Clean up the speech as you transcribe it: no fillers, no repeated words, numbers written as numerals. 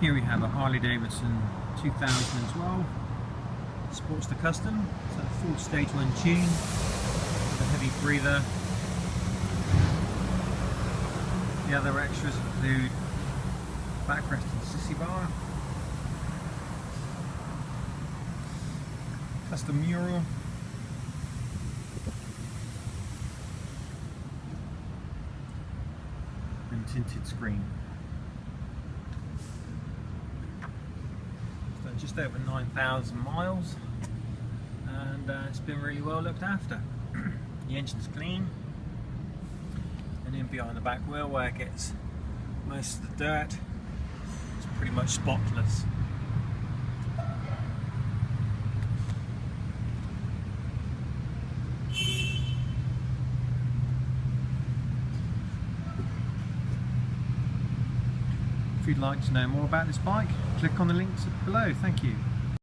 Here we have a Harley-Davidson 2012 Sportster Custom. It's a full stage 1 tune with a heavy breather. The other extras include backrest and sissy bar, custom mural, and tinted screen. It's done just over 9,000 miles and it's been really well looked after. The engine's clean, and in behind the back wheel where it gets most of the dirt, it's pretty much spotless. If you'd like to know more about this bike, click on the links below. Thank you.